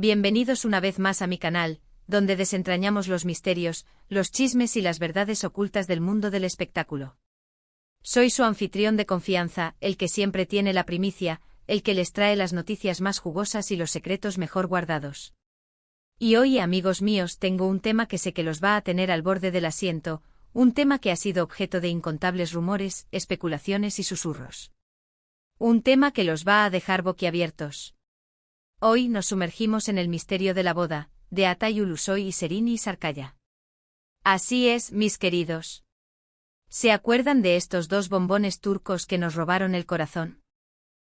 Bienvenidos una vez más a mi canal, donde desentrañamos los misterios, los chismes y las verdades ocultas del mundo del espectáculo. Soy su anfitrión de confianza, el que siempre tiene la primicia, el que les trae las noticias más jugosas y los secretos mejor guardados. Y hoy, amigos míos, tengo un tema que sé que los va a tener al borde del asiento, un tema que ha sido objeto de incontables rumores, especulaciones y susurros. Un tema que los va a dejar boquiabiertos. Hoy nos sumergimos en el misterio de la boda, de Atay Ulusoy y Serini Sarkaya. Así es, mis queridos. ¿Se acuerdan de estos dos bombones turcos que nos robaron el corazón?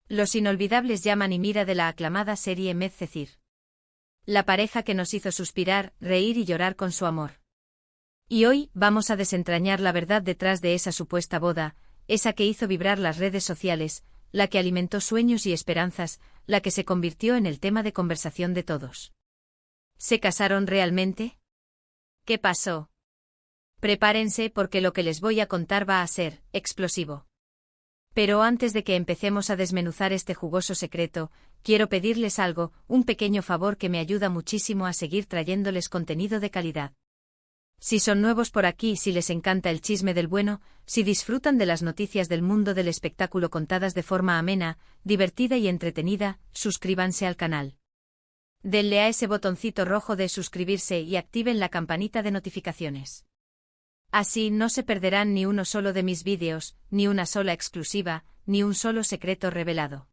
Los inolvidables Yaman y Mira de la aclamada serie Medcezir. La pareja que nos hizo suspirar, reír y llorar con su amor. Y hoy vamos a desentrañar la verdad detrás de esa supuesta boda, esa que hizo vibrar las redes sociales, la que alimentó sueños y esperanzas, la que se convirtió en el tema de conversación de todos. ¿Se casaron realmente? ¿Qué pasó? Prepárense porque lo que les voy a contar va a ser explosivo. Pero antes de que empecemos a desmenuzar este jugoso secreto, quiero pedirles algo, un pequeño favor que me ayuda muchísimo a seguir trayéndoles contenido de calidad. Si son nuevos por aquí, si les encanta el chisme del bueno, si disfrutan de las noticias del mundo del espectáculo contadas de forma amena, divertida y entretenida, suscríbanse al canal. Denle a ese botoncito rojo de suscribirse y activen la campanita de notificaciones. Así no se perderán ni uno solo de mis vídeos, ni una sola exclusiva, ni un solo secreto revelado.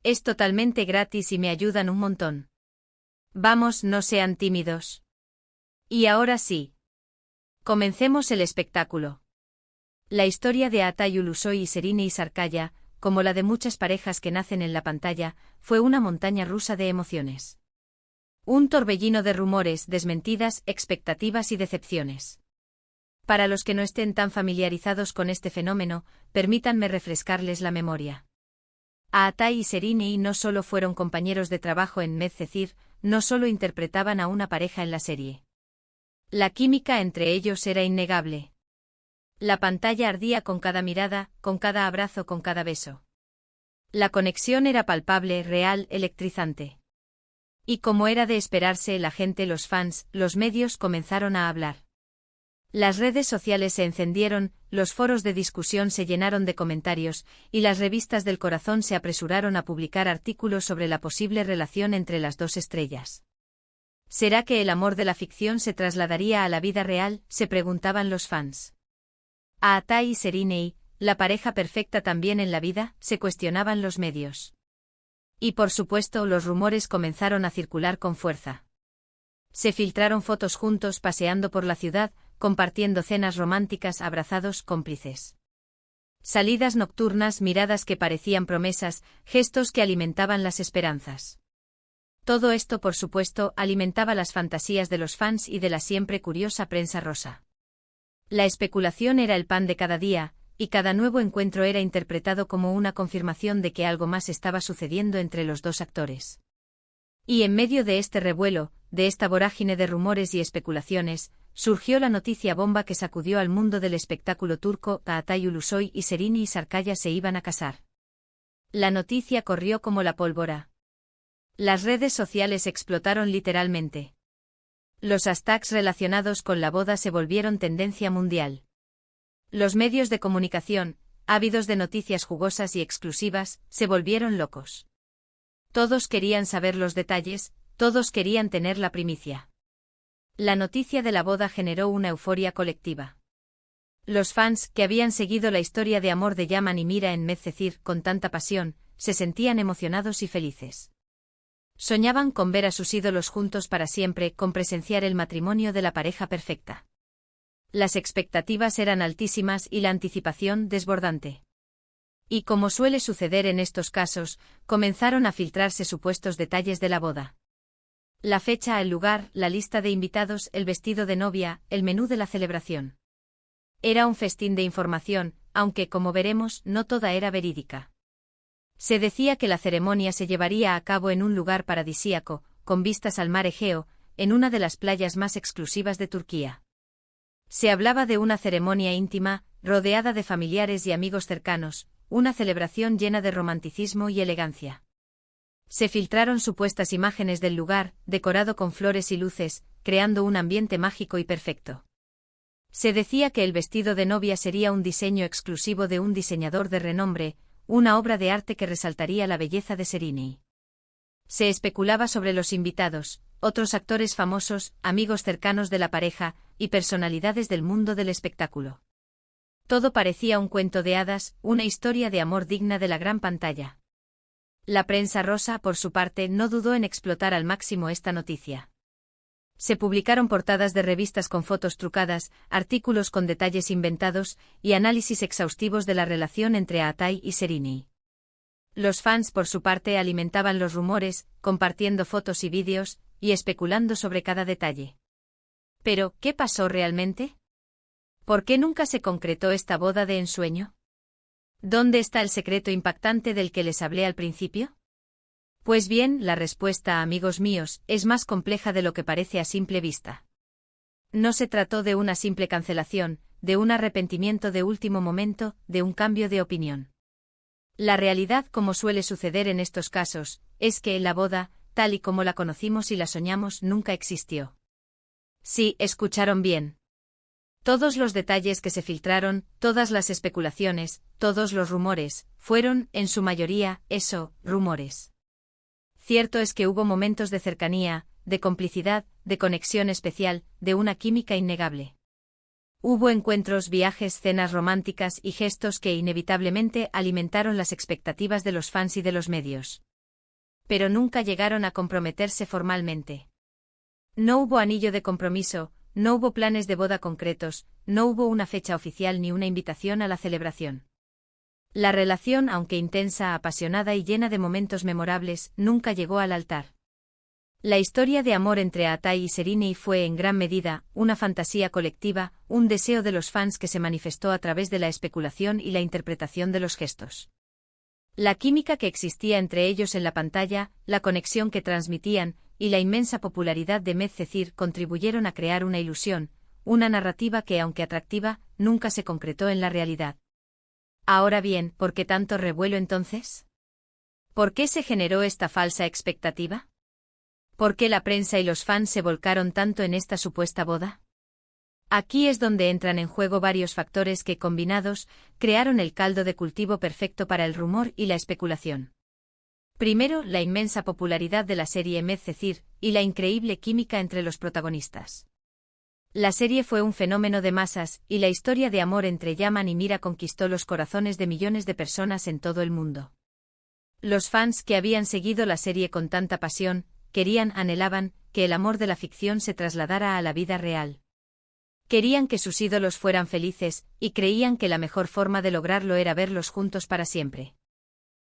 Es totalmente gratis y me ayudan un montón. Vamos, no sean tímidos. Y ahora sí. Comencemos el espectáculo. La historia de Atay Ulusoy y Serini Sarkaya, como la de muchas parejas que nacen en la pantalla, fue una montaña rusa de emociones. Un torbellino de rumores, desmentidas, expectativas y decepciones. Para los que no estén tan familiarizados con este fenómeno, permítanme refrescarles la memoria. Atay y Serini no solo fueron compañeros de trabajo en Medcezir, no solo interpretaban a una pareja en la serie. La química entre ellos era innegable. La pantalla ardía con cada mirada, con cada abrazo, con cada beso. La conexión era palpable, real, electrizante. Y como era de esperarse, la gente, los fans, los medios comenzaron a hablar. Las redes sociales se encendieron, los foros de discusión se llenaron de comentarios, y las revistas del corazón se apresuraron a publicar artículos sobre la posible relación entre las dos estrellas. ¿Será que el amor de la ficción se trasladaría a la vida real?, se preguntaban los fans. ¿A Atay y Serini, la pareja perfecta también en la vida?, se cuestionaban los medios. Y por supuesto los rumores comenzaron a circular con fuerza. Se filtraron fotos juntos paseando por la ciudad, compartiendo cenas románticas, abrazados, cómplices. Salidas nocturnas, miradas que parecían promesas, gestos que alimentaban las esperanzas. Todo esto, por supuesto, alimentaba las fantasías de los fans y de la siempre curiosa prensa rosa. La especulación era el pan de cada día, y cada nuevo encuentro era interpretado como una confirmación de que algo más estaba sucediendo entre los dos actores. Y en medio de este revuelo, de esta vorágine de rumores y especulaciones, surgió la noticia bomba que sacudió al mundo del espectáculo turco: Atay Ulusoy y Serini Sarkaya se iban a casar. La noticia corrió como la pólvora. Las redes sociales explotaron literalmente. Los hashtags relacionados con la boda se volvieron tendencia mundial. Los medios de comunicación, ávidos de noticias jugosas y exclusivas, se volvieron locos. Todos querían saber los detalles, todos querían tener la primicia. La noticia de la boda generó una euforia colectiva. Los fans, que habían seguido la historia de amor de Yaman y Mira en Medcezir con tanta pasión, se sentían emocionados y felices. Soñaban con ver a sus ídolos juntos para siempre, con presenciar el matrimonio de la pareja perfecta. Las expectativas eran altísimas y la anticipación desbordante. Y como suele suceder en estos casos, comenzaron a filtrarse supuestos detalles de la boda. La fecha, el lugar, la lista de invitados, el vestido de novia, el menú de la celebración. Era un festín de información, aunque, como veremos, no toda era verídica. Se decía que la ceremonia se llevaría a cabo en un lugar paradisíaco, con vistas al mar Egeo, en una de las playas más exclusivas de Turquía. Se hablaba de una ceremonia íntima, rodeada de familiares y amigos cercanos, una celebración llena de romanticismo y elegancia. Se filtraron supuestas imágenes del lugar, decorado con flores y luces, creando un ambiente mágico y perfecto. Se decía que el vestido de novia sería un diseño exclusivo de un diseñador de renombre, una obra de arte que resaltaría la belleza de Sereni. Se especulaba sobre los invitados, otros actores famosos, amigos cercanos de la pareja, y personalidades del mundo del espectáculo. Todo parecía un cuento de hadas, una historia de amor digna de la gran pantalla. La prensa rosa, por su parte, no dudó en explotar al máximo esta noticia. Se publicaron portadas de revistas con fotos trucadas, artículos con detalles inventados, y análisis exhaustivos de la relación entre Atai y Sereni. Los fans, por su parte, alimentaban los rumores, compartiendo fotos y vídeos, y especulando sobre cada detalle. Pero, ¿qué pasó realmente? ¿Por qué nunca se concretó esta boda de ensueño? ¿Dónde está el secreto impactante del que les hablé al principio? Pues bien, la respuesta, amigos míos, es más compleja de lo que parece a simple vista. No se trató de una simple cancelación, de un arrepentimiento de último momento, de un cambio de opinión. La realidad, como suele suceder en estos casos, es que la boda, tal y como la conocimos y la soñamos, nunca existió. Sí, escucharon bien. Todos los detalles que se filtraron, todas las especulaciones, todos los rumores, fueron, en su mayoría, eso, rumores. Cierto es que hubo momentos de cercanía, de complicidad, de conexión especial, de una química innegable. Hubo encuentros, viajes, cenas románticas y gestos que inevitablemente alimentaron las expectativas de los fans y de los medios. Pero nunca llegaron a comprometerse formalmente. No hubo anillo de compromiso, no hubo planes de boda concretos, no hubo una fecha oficial ni una invitación a la celebración. La relación, aunque intensa, apasionada y llena de momentos memorables, nunca llegó al altar. La historia de amor entre Atai y Sereni fue en gran medida una fantasía colectiva, un deseo de los fans que se manifestó a través de la especulación y la interpretación de los gestos. La química que existía entre ellos en la pantalla, la conexión que transmitían, y la inmensa popularidad de Medcezir contribuyeron a crear una ilusión, una narrativa que, aunque atractiva, nunca se concretó en la realidad. Ahora bien, ¿por qué tanto revuelo entonces? ¿Por qué se generó esta falsa expectativa? ¿Por qué la prensa y los fans se volcaron tanto en esta supuesta boda? Aquí es donde entran en juego varios factores que, combinados, crearon el caldo de cultivo perfecto para el rumor y la especulación. Primero, la inmensa popularidad de la serie Medcezir, y la increíble química entre los protagonistas. La serie fue un fenómeno de masas, y la historia de amor entre Yaman y Mira conquistó los corazones de millones de personas en todo el mundo. Los fans que habían seguido la serie con tanta pasión, anhelaban, que el amor de la ficción se trasladara a la vida real. Querían que sus ídolos fueran felices, y creían que la mejor forma de lograrlo era verlos juntos para siempre.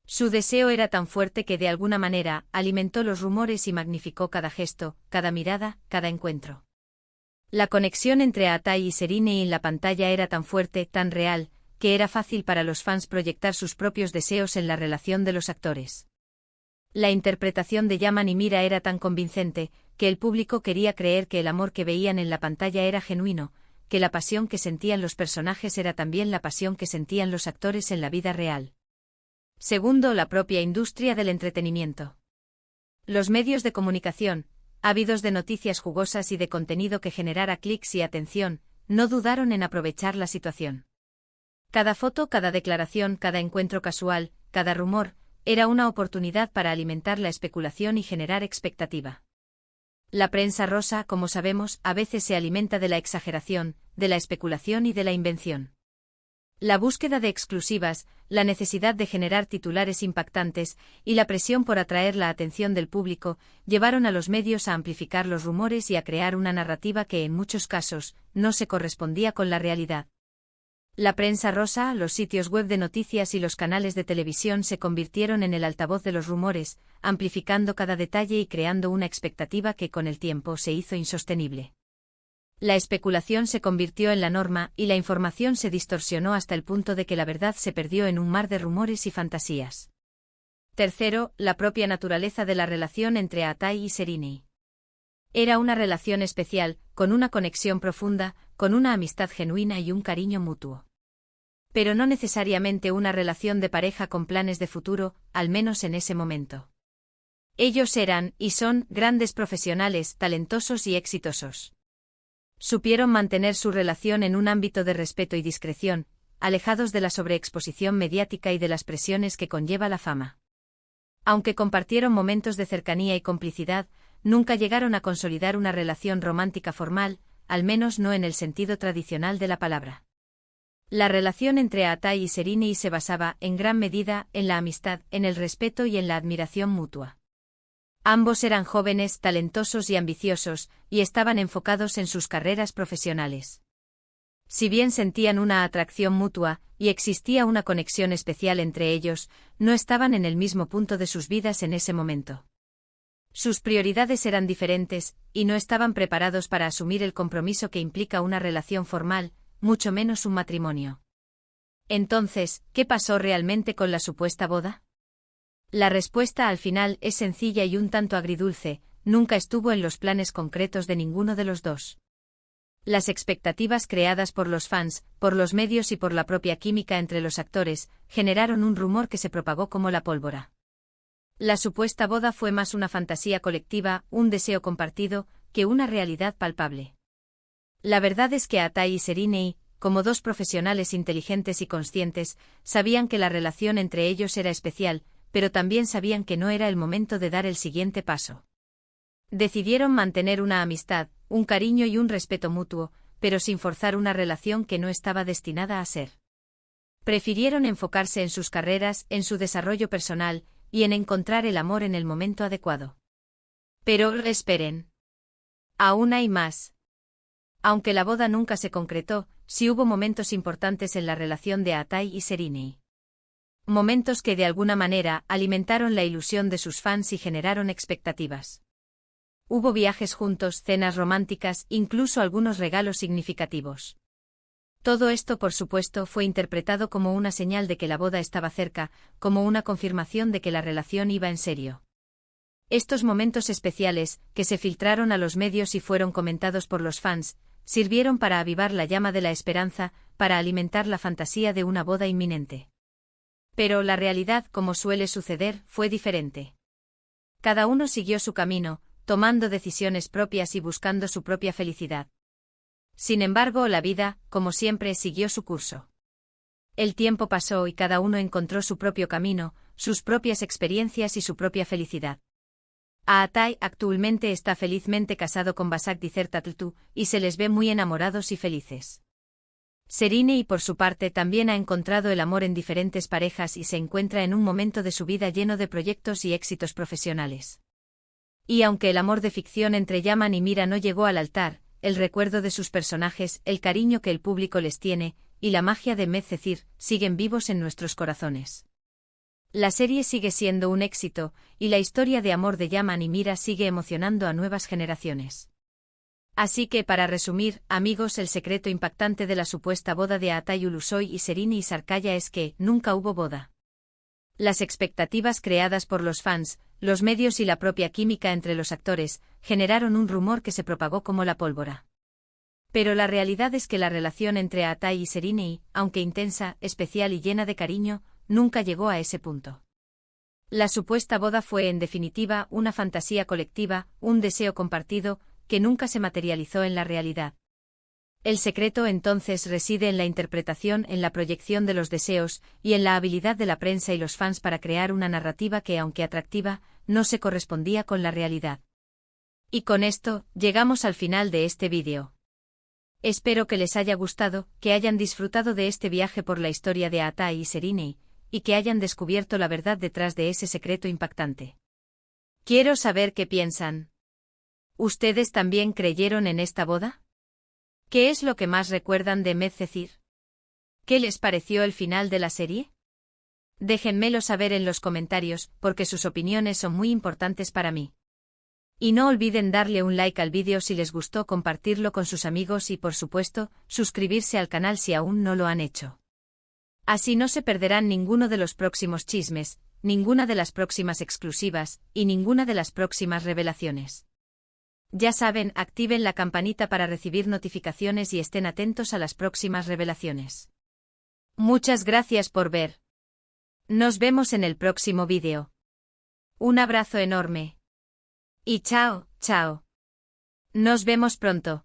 Su deseo era tan fuerte que de alguna manera alimentó los rumores y magnificó cada gesto, cada mirada, cada encuentro. La conexión entre Atai y Sereni en la pantalla era tan fuerte, tan real, que era fácil para los fans proyectar sus propios deseos en la relación de los actores. La interpretación de Yaman y Mira era tan convincente, que el público quería creer que el amor que veían en la pantalla era genuino, que la pasión que sentían los personajes era también la pasión que sentían los actores en la vida real. Segundo, la propia industria del entretenimiento. Los medios de comunicación, ávidos de noticias jugosas y de contenido que generara clics y atención, no dudaron en aprovechar la situación. Cada foto, cada declaración, cada encuentro casual, cada rumor, era una oportunidad para alimentar la especulación y generar expectativa. La prensa rosa, como sabemos, a veces se alimenta de la exageración, de la especulación y de la invención. La búsqueda de exclusivas, la necesidad de generar titulares impactantes y la presión por atraer la atención del público llevaron a los medios a amplificar los rumores y a crear una narrativa que en muchos casos no se correspondía con la realidad. La prensa rosa, los sitios web de noticias y los canales de televisión se convirtieron en el altavoz de los rumores, amplificando cada detalle y creando una expectativa que con el tiempo se hizo insostenible. La especulación se convirtió en la norma y la información se distorsionó hasta el punto de que la verdad se perdió en un mar de rumores y fantasías. Tercero, la propia naturaleza de la relación entre Atai y Sereni. Era una relación especial, con una conexión profunda, con una amistad genuina y un cariño mutuo. Pero no necesariamente una relación de pareja con planes de futuro, al menos en ese momento. Ellos eran, y son, grandes profesionales, talentosos y exitosos. Supieron mantener su relación en un ámbito de respeto y discreción, alejados de la sobreexposición mediática y de las presiones que conlleva la fama. Aunque compartieron momentos de cercanía y complicidad, nunca llegaron a consolidar una relación romántica formal, al menos no en el sentido tradicional de la palabra. La relación entre Atai y Sereni se basaba, en gran medida, en la amistad, en el respeto y en la admiración mutua. Ambos eran jóvenes, talentosos y ambiciosos, y estaban enfocados en sus carreras profesionales. Si bien sentían una atracción mutua, y existía una conexión especial entre ellos, no estaban en el mismo punto de sus vidas en ese momento. Sus prioridades eran diferentes, y no estaban preparados para asumir el compromiso que implica una relación formal, mucho menos un matrimonio. Entonces, ¿qué pasó realmente con la supuesta boda? La respuesta al final es sencilla y un tanto agridulce: nunca estuvo en los planes concretos de ninguno de los dos. Las expectativas creadas por los fans, por los medios y por la propia química entre los actores, generaron un rumor que se propagó como la pólvora. La supuesta boda fue más una fantasía colectiva, un deseo compartido, que una realidad palpable. La verdad es que Atai y Sereni, como dos profesionales inteligentes y conscientes, sabían que la relación entre ellos era especial, pero también sabían que no era el momento de dar el siguiente paso. Decidieron mantener una amistad, un cariño y un respeto mutuo, pero sin forzar una relación que no estaba destinada a ser. Prefirieron enfocarse en sus carreras, en su desarrollo personal, y en encontrar el amor en el momento adecuado. Pero, esperen. Aún hay más. Aunque la boda nunca se concretó, sí hubo momentos importantes en la relación de Atai y Sereni. Momentos que de alguna manera alimentaron la ilusión de sus fans y generaron expectativas. Hubo viajes juntos, cenas románticas, incluso algunos regalos significativos. Todo esto, por supuesto, fue interpretado como una señal de que la boda estaba cerca, como una confirmación de que la relación iba en serio. Estos momentos especiales, que se filtraron a los medios y fueron comentados por los fans, sirvieron para avivar la llama de la esperanza, para alimentar la fantasía de una boda inminente. Pero la realidad, como suele suceder, fue diferente. Cada uno siguió su camino, tomando decisiones propias y buscando su propia felicidad. Sin embargo, la vida, como siempre, siguió su curso. El tiempo pasó y cada uno encontró su propio camino, sus propias experiencias y su propia felicidad. Atai actualmente está felizmente casado con Basak Dizertatl y se les ve muy enamorados y felices. Sereni, por su parte, también ha encontrado el amor en diferentes parejas y se encuentra en un momento de su vida lleno de proyectos y éxitos profesionales. Y aunque el amor de ficción entre Yaman y Mira no llegó al altar, el recuerdo de sus personajes, el cariño que el público les tiene, y la magia de Medcezir, siguen vivos en nuestros corazones. La serie sigue siendo un éxito, y la historia de amor de Yaman y Mira sigue emocionando a nuevas generaciones. Así que, para resumir, amigos, el secreto impactante de la supuesta boda de Atai Ulusoy y Sereni y Sarkaya es que nunca hubo boda. Las expectativas creadas por los fans, los medios y la propia química entre los actores generaron un rumor que se propagó como la pólvora. Pero la realidad es que la relación entre Atai y Sereni, aunque intensa, especial y llena de cariño, nunca llegó a ese punto. La supuesta boda fue, en definitiva, una fantasía colectiva, un deseo compartido, que nunca se materializó en la realidad. El secreto entonces reside en la interpretación, en la proyección de los deseos, y en la habilidad de la prensa y los fans para crear una narrativa que, aunque atractiva, no se correspondía con la realidad. Y con esto, llegamos al final de este vídeo. Espero que les haya gustado, que hayan disfrutado de este viaje por la historia de Atai y Sereni, y que hayan descubierto la verdad detrás de ese secreto impactante. Quiero saber qué piensan. ¿Ustedes también creyeron en esta boda? ¿Qué es lo que más recuerdan de Medcezir? ¿Qué les pareció el final de la serie? Déjenmelo saber en los comentarios, porque sus opiniones son muy importantes para mí. Y no olviden darle un like al vídeo si les gustó, compartirlo con sus amigos y, por supuesto, suscribirse al canal si aún no lo han hecho. Así no se perderán ninguno de los próximos chismes, ninguna de las próximas exclusivas, y ninguna de las próximas revelaciones. Ya saben, activen la campanita para recibir notificaciones y estén atentos a las próximas revelaciones. Muchas gracias por ver. Nos vemos en el próximo vídeo. Un abrazo enorme. Y chao, chao. Nos vemos pronto.